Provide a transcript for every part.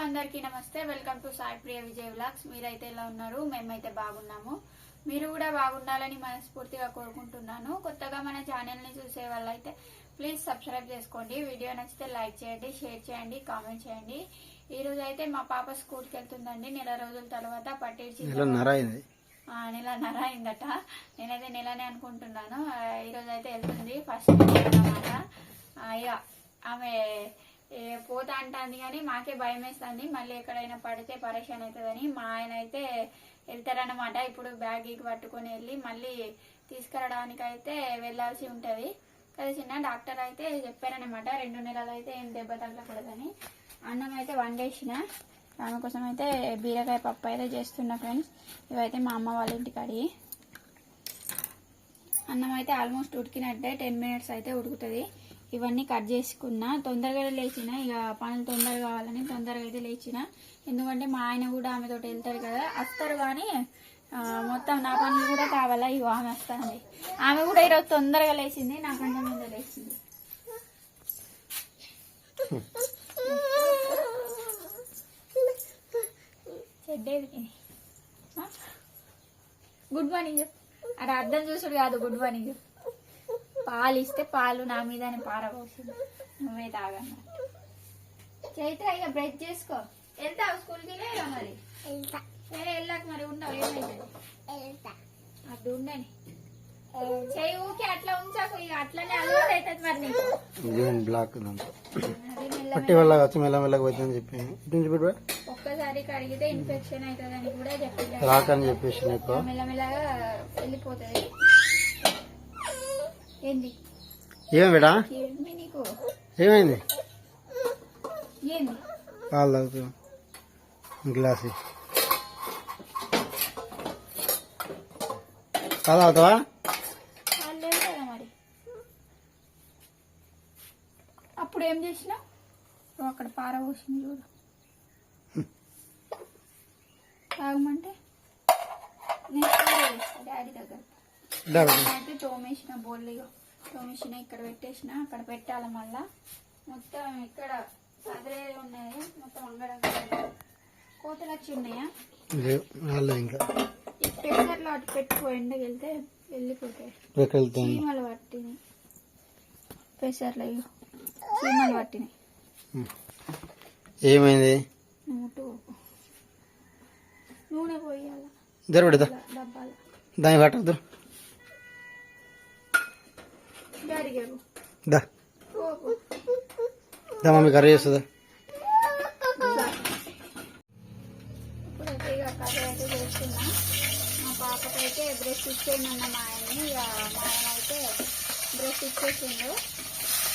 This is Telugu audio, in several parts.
అందరికీ నమస్తే. Welcome to Sai Priya Vijay vlogs. మీరైతే ఎలా ఉన్నారు? మేమైతే బాగున్నాము. మీరు కూడా బాగుండాలని మనస్ఫూర్తిగా కోరుకుంటున్నాను. కొత్తగా మన ఛానల్ ని చూసే వాళ్ళైతే ప్లీజ్ సబ్స్క్రైబ్ చేసుకోండి. వీడియో నచ్చితే లైక్ చేయండి, షేర్ చేయండి, కామెంట్ చేయండి. ఈ రోజు అయితే మా పాప స్కూల్కి వెళ్తుందండి. నెల రోజుల తర్వాత పట్టేసి నెలన్నర అయిందట. నేనైతే నెలనే అనుకుంటున్నాను. ఈ రోజు అయితే వెళ్తుంది, ఫస్ట్ అన్నమాట. ఇక ఆమె పోతా అంటుంది కానీ మాకే భయం వేస్తుంది. మళ్ళీ ఎక్కడైనా పడితే పరేషాన్ అవుతుందని మా ఆయన అయితే వెళ్తారనమాట. ఇప్పుడు బ్యాగ్ పట్టుకొని వెళ్ళి మళ్ళీ తీసుకురావడానికి అయితే వెళ్ళాల్సి ఉంటుంది. కలిసిన డాక్టర్ అయితే చెప్పారనమాట 2 నెలలు అయితే ఏం దెబ్బ తగలకూడదని. అన్నం అయితే వండేసిన. ఆమె కోసం అయితే బీరకాయ పప్పు అయితే చేస్తున్నా ఫ్రెండ్స్. ఇవైతే మా అమ్మ వాళ్ళ ఇంటికి అడిగి అన్నం అయితే ఆల్మోస్ట్ ఉడికినట్టే 10 మినిట్స్ అయితే ఉడుకుతుంది. ఇవన్నీ కట్ చేసుకున్నా. తొందరగా లేచిన, ఇక పనులు తొందరగా కావాలని తొందరగా అయితే లేచిన. ఎందుకంటే మా ఆయన కూడా ఆమెతో వెళ్తారు కదా, వస్తారు కానీ మొత్తం నా పనులు కూడా కావాలా. ఇక ఆమె వస్తుంది. ఆమె కూడా ఈరోజు తొందరగా లేచింది, నాకంటే ముందు లేచింది. చెడ్డేది గుడ్ మార్నింగ్. అది అర్థం చూసుడు కాదు, గుడ్ మార్నింగ్. పాలు ఇస్తే పాలు నా మీదనే పారబోసింది. నువ్వే తాగన్న. చైత్ర ఇక బ్రష్ చేసుకో. వెళ్తావు స్కూల్కి? లేదా మరి వెళ్ళాక మరి ఉండవు. ఏమైతుంది అటు ఉండని చెయ్యి ఊకి అట్లా ఉంచాకు. ఇక అట్లనే అలవాటు అవుతుంది మరి నీకు. బ్లాక్ ఒక్కసారి కడిగితే ఇన్ఫెక్షన్ అవుతుందని కూడా చెప్పేసి మెల్లమెల్లగా వెళ్ళిపోతుంది. ఏంది ఏం బేడా? నీకు ఏమైంది? ఏంది పాలు తాగుతూ గ్లాస్ పాలు తాగుతావా? మరి అప్పుడు ఏం చేసినా అక్కడ పారబోసింది చూడు. తాగమంటే డాడీ దగ్గర అయితే తోమేసిన. బోల్లిగా తోమేసిన. ఇక్కడ పెట్టేసిన. అక్కడ పెట్టాలి మళ్ళా. మొత్తం ఇక్కడ అదే ఉన్నాయి. మొత్తం అంగడంగా కోతలు వచ్చి ఉన్నాయా? ఇంకా ఈ పెసర్లో అటు పెట్టుకో. ఎండకి వెళ్తే వెళ్ళిపోతాయి. చీమలు పట్టినాయి పెసర్లో. చీమలు పట్టినాయి. ఏమైంది? నూనె పోయాల డబ్బాలు. దాన్ని పట్టద్దు. మమ్మీ కర్రీ చేస్తుందా? ఇప్పుడైతే ఇక కర్రీ అయితే చేస్తున్నా. మా పాపకైతే బ్రష్ ఇచ్చేయమన్న మా ఆయన్ని. ఇక మా ఆయన అయితే బ్రష్ ఇచ్చేసిండు.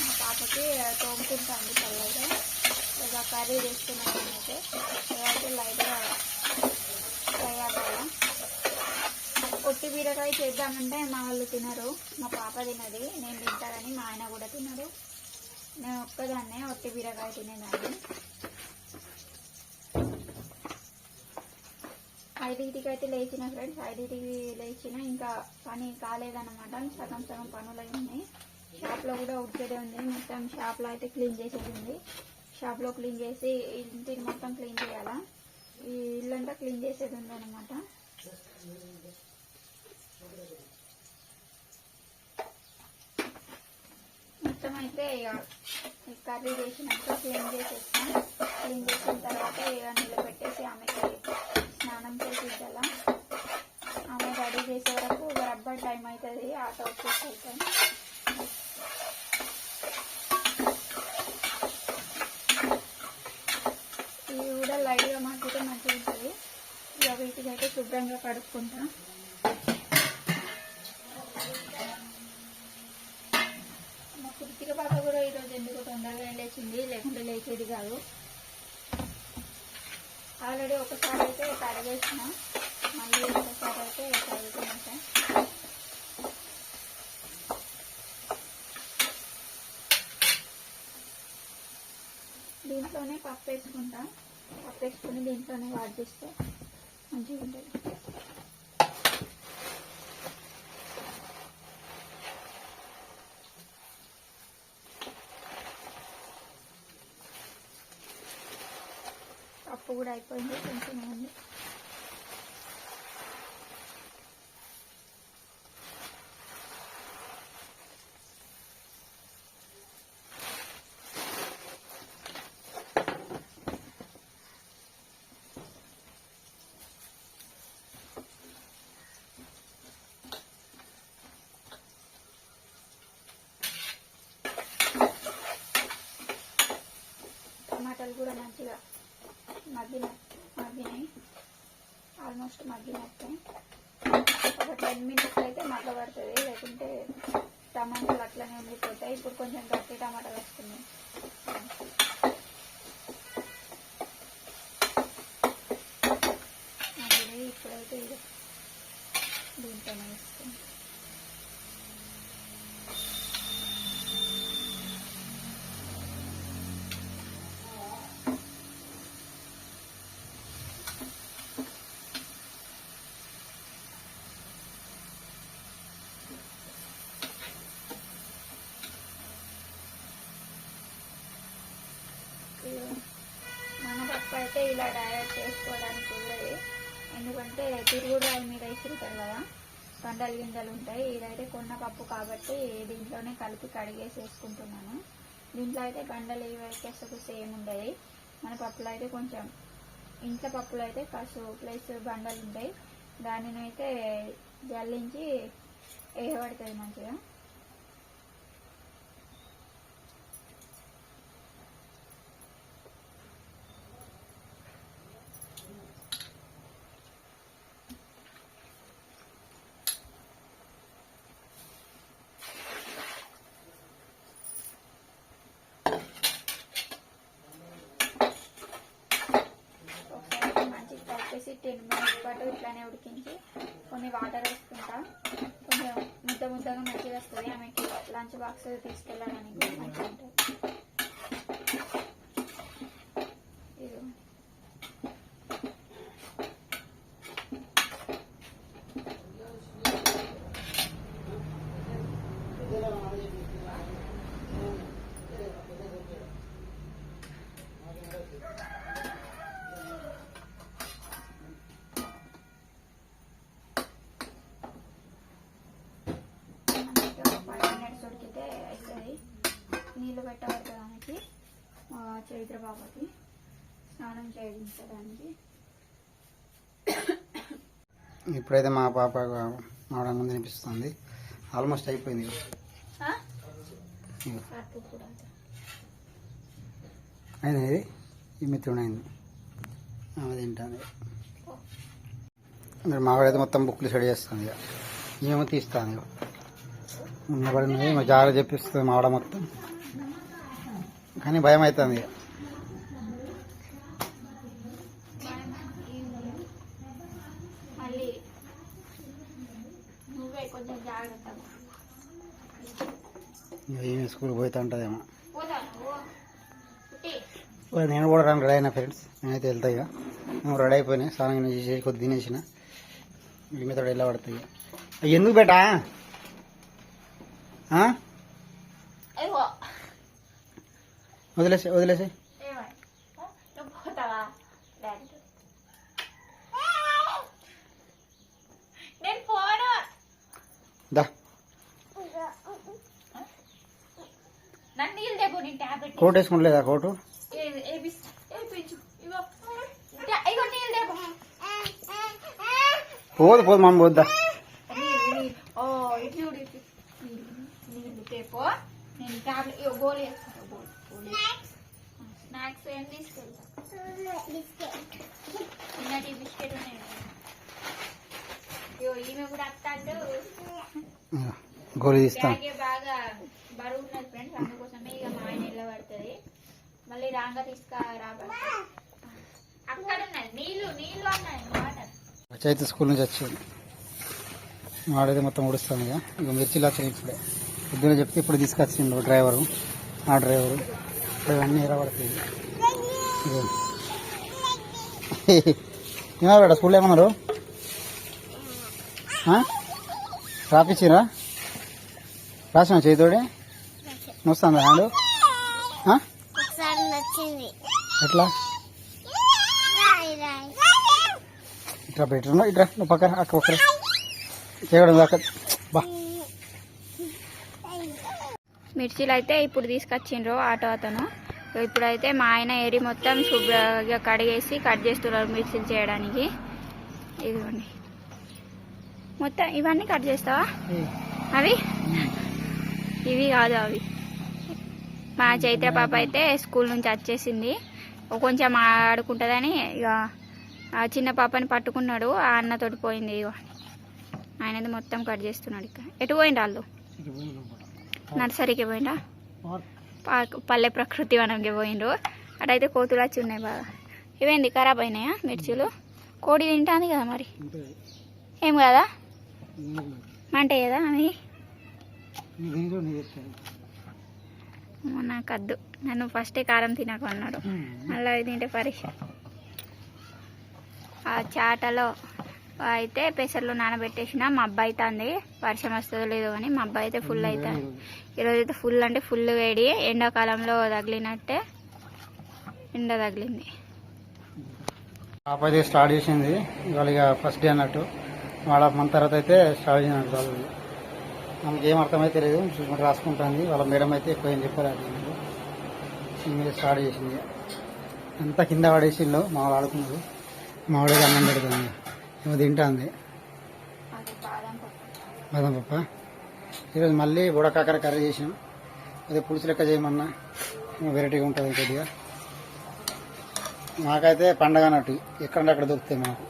మా పాపకి తోముకుంటాంది చల్లగా. ఇక కర్రీ చేస్తున్నాను. నేనైతే ఇదైతే లైట్గా ఫ్రై అవ్వాలి. ఒట్టి బీరకాయ చేద్దామంటే మా వాళ్ళు తినరు. మా పాప తినది, నేను తింటానని మా ఆయన కూడా తినరు. నేను ఒక్కదాన్నే ఒట్టి బీరకాయ తినేదాన్ని. 5కి అయితే లేచిన ఫ్రెండ్స్. 5కి లేచిన. ఇంకా పని కాలేదన్నమాట. సగం సగం పనులు అయి ఉన్నాయి. షాప్లో కూడా ఉడికేదే ఉంది. మొత్తం షాప్లో అయితే క్లీన్ చేసేది ఉంది. షాప్లో క్లీన్ చేసి ఇంటిని మొత్తం క్లీన్ చేయాలా. ఈ ఇల్లంతా క్లీన్ చేసేది ఉంది అనమాట. మొత్తం అయితే ఇక కర్రీ చేసినట్టు క్లీన్ చేసేస్తాం. క్లీన్ చేసిన తర్వాత ఇక నిలబెట్టేసి ఆమెకి స్నానం చేసేలా. ఆమె రెడీ చేసే వరకు రబ్బర్ టైం అవుతుంది. ఆటో వచ్చేసి అవుతాం. ఇవి కూడా లైట్గా మాకైతే మంచిగా ఉంటుంది. ఇక వీటికైతే శుభ్రంగా కడుక్కుంటా. మా కుర్తిక పాప కూడా ఈరోజు ఎందుకు తొందరగా లేచింది, లేకుంటే లేచేది కాదు. ఆల్రెడీ ఒకసారి అయితే కడిగేసిన, మళ్ళీ ఒకసారి అయితే కడుగుతున్నా. దీంట్లోనే పప్పు వేసుకుంటా. పప్పు వేసుకుని దీంట్లోనే వాడిస్తే మంచిగా ఉంటుంది. పప్పు కూడా అయిపోయింది, కొంచెం ఉంది. టమాటాలు కూడా మంచిగా మగ్గినాయి, ఆల్మోస్ట్ మగ్గినట్టే. ఒక 10 minutes అయితే మగ్గబడుతుంది, లేకుంటే టమాటాలు అట్లనే ఉండిపోతాయి. ఇప్పుడు కొంచెం గట్టి టమాటాలు వస్తున్నాయి. ఇప్పుడైతే ఇది దీంట్లోనే వేస్తుంది. మన పప్పు అయితే ఇలా డైరెక్ట్ చేసుకోవడానికి ఉండదు, ఎందుకంటే తిరుగుడు రాయి మీద వేసుకుంటారు కదా, కండలు గింజలు ఉంటాయి. ఇదైతే కొన్న పప్పు కాబట్టి దీంట్లోనే కలిపి కడిగేసి వేసుకుంటున్నాను. దీంట్లో అయితే కండలు ఇవేకేస్తూ సేమ్ ఉండదు. మన పప్పులో అయితే కొంచెం, ఇంట్లో పప్పులో అయితే కసు ప్లస్ బండలు ఉంటాయి, దానిని అయితే జల్లించి వేయబడుతుంది మంచిగా. కలిపేసి 10 minutes పాటు ఇట్లానే ఉడికించి కొన్ని వాటర్ వేసుకుంటా. కొంచెం ముద్దగా మంచిగా వస్తుంది, ఆమెకి లంచ్ బాక్స్ తీసుకెళ్ళడానికి మంచిగా ఉంటుంది. ఇది ఉడికితే అవుతుంది. నీళ్ళు పెట్టబడతానికి చైత్ర బాబాకి స్నానం చేయించడానికి. ఇప్పుడైతే మా పాప మాడన్నం తినిపిస్తుంది, ఆల్మోస్ట్ అయిపోయింది. అయింది, ఇది ఈ మిత్రుడు అయింది, ఆమె తింటుంది. మావాడైతే మొత్తం బుక్లు సెట్ చేస్తుంది, ఇక ఏమో తీస్తాను. ఇక ఉన్నబడినది మా జాగ్రత్త చెప్పిస్తుంది మావాడ మొత్తం, కానీ భయం అవుతుంది. ఇక ఏమి స్కూల్కి పోతా ఉంటుందేమో. నేను కూడా రెడీ అయినా ఫ్రెండ్స్, నేనైతే వెళ్తా. ఇక మేము రెడీ అయిపోయినాయి, స్నానం చేసి కొద్ది తినేసిన మీతో ఎలా పడతాయి. ఎందుకు బేటా వదిలేసి దా కోట్ వేసుకుంటలేదా? కోటు పోదు మమ్మీ పోద్దా. నేను టాబ్లెట్ గోళీ స్నాక్స్ ఏం తీసుకెళ్తా, చిన్నటి బిస్కెట్ ఉన్నాయి. ఈమె కూడా అత్తాడు గోళీ తీస్తాను. బాగా బరువు ఉన్నది ఫ్రెండ్స్, అందుకోసమే ఇక మా ఆయన వెళ్ళబడుతుంది. మళ్ళీ రాంగా తీసుకురాబడుతుంది. అక్కడ ఉన్నది నీళ్ళు అన్నాయి వాటర్. చైతన్య స్కూల్ నుంచి వచ్చేది వాడైతే మొత్తం ఉడుస్తాను. ఇక మిర్చిలు వచ్చాయి ఇప్పుడే, పొద్దున చెప్తే ఇప్పుడు తీసుకొచ్చిండు డ్రైవరు. ఆ డ్రైవరు ఇప్పుడు ఇవన్నీ ఎరబడుతుంది. ఏమన్నా స్కూల్లో ఏమన్నారు? రాపిచ్చిరా? రాసిన చేతోడే వస్తుందా హ్యాండ్? ఎట్లా ఇట్లా బెటర్ ఇట్లా నువ్వు పక్కన అక్క పక్కన చేయడం దాకా బా. మిర్చీలు అయితే ఇప్పుడు తీసుకొచ్చిండ్రు ఆటో అతను. ఇప్పుడైతే మా ఆయన ఏరి మొత్తం శుభ్రంగా కడిగేసి కట్ చేస్తున్నారు మిర్చీలు చేయడానికి. ఇదిగోండి మొత్తం ఇవన్నీ కట్ చేస్తావా? అవి ఇవి కాదు అవి. మా చైత్ర పాప అయితే స్కూల్ నుంచి వచ్చేసింది, కొంచెం ఆడుకుంటుందని ఇక ఆ చిన్న పాపని పట్టుకున్నాడు, ఆ అన్నతోటి పోయింది. ఇక ఆయనది మొత్తం కట్ చేస్తున్నాడు. ఇక ఎటు పోయిండు వాళ్ళు? నర్సరీకి పోయిండా? పల్లె ప్రకృతి వనంకి పోయిండ్రు. అటైతే కోతులు వచ్చి ఉన్నాయి బాగా. ఇవేంది ఖరాబ్ అయినాయా మిర్చీలు? కోడి తింటాంది కదా మరి, ఏం కదా అంటే కదా అవి. నాకు వద్దు, నన్ను ఫస్టే కారం తినకు అన్నాడు, మళ్ళీ అవి తింటే పరీక్ష. ఆ చాటలో అయితే పెసర్లు నానబెట్టేసిన. మా అబ్బాయి అవుతుంది, వర్షం వస్తుందో లేదో అని. మా అబ్బాయి అయితే ఫుల్ అవుతుంది ఈరోజు. అయితే ఫుల్ అంటే ఫుల్ వేడి, ఎండాకాలంలో తగిలినట్టే ఎండ తగిలింది. పాప అయితే స్టార్ట్ చేసింది ఇవాళ, ఇక ఫస్ట్ డే అన్నట్టు. వాళ్ళ మన తర్వాత అయితే స్టార్ట్ చేసినట్టు వాళ్ళు. మనకి ఏం అర్థమైతే లేదు, చూసుకుంటే రాసుకుంటుంది. వాళ్ళ మేడం అయితే ఎక్కువ ఏం చెప్పారు, మీద స్టార్ట్ చేసింది. అంతా కింద పడేసిళ్ళు, మా వాళ్ళు ఆడుకున్నారు. మా వాడికి అన్నం పెడుతుంది, ఏమో తింటుంది బాదం పప్ప. ఈరోజు మళ్ళీ బుడకాకర కర్రీ చేసాం. అదే పులుసు లెక్క చేయమన్నా, వెరైటీగా ఉంటుంది కొద్దిగా. మాకైతే పండగ అన్నట్టు, ఎక్కడంటే అక్కడ దొరుకుతాయి మాకు.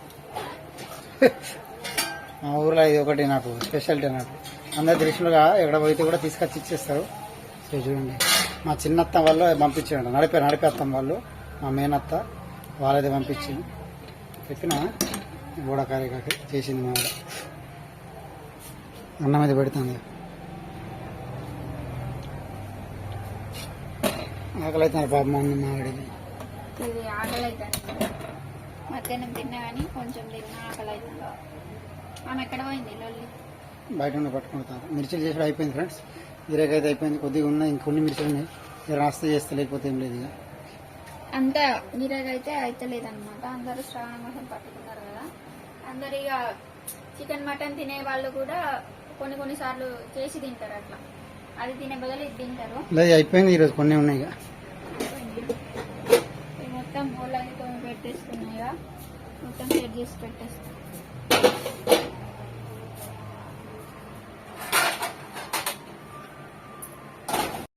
మా ఊర్లో ఇది ఒకటి నాకు స్పెషాలిటీ అన్నట్టు. అందరు తెలిసినగా ఎక్కడ పోయితే కూడా తీసుకొచ్చి ఇచ్చేస్తారు. సో చూడండి, మా చిన్నత్త వాళ్ళు పంపించాడు, నడిపేస్తాం వాళ్ళు, మా మేనత్త వాళ్ళైతే పంపించింది. చెప్పిన బోడకాయ చేసింది మా వాడు. అన్నం అయితే పెడుతుంది. ఆకలి అవుతుంది పాప మా వాడికి. ఇది ఆకలి అవుతుంది, మధ్యాహ్నం తిన్నా కానీ కొంచెం తిన్నా ఆకలి అవుతుంది. ఆమె ఎక్కడ పోయింది లొల్లి? బయట ఉన్న పట్టుకుంటారు. మిర్చిలు చేసి అయిపోయింది ఫ్రెండ్స్, ఈరేకైతే అయిపోయింది. కొద్దిగా ఉన్నాయి, ఇంకొన్ని మిర్చిలు ఉన్నాయి. రాస్తే చేస్తే లేకపోతే ఏం లేదు. ఇక అంతా నీరగైతే అయితలేదన్నమాట. అందరూ శ్రావణ మాసం పట్టుకున్నారు కదా, అందరు ఇక చికెన్ మటన్ తినే వాళ్ళు కూడా కొన్ని సార్లు చేసి తింటారు. అట్లా అది తినే బదులు ఇది తింటారు. లేదు అయిపోయింది, ఈరోజు కొన్ని ఉన్నాయి. ఇక మొత్తం మూలతో పెట్టేసుకున్నాయి, మొత్తం సెట్ చేసి పెట్టేస్తాం.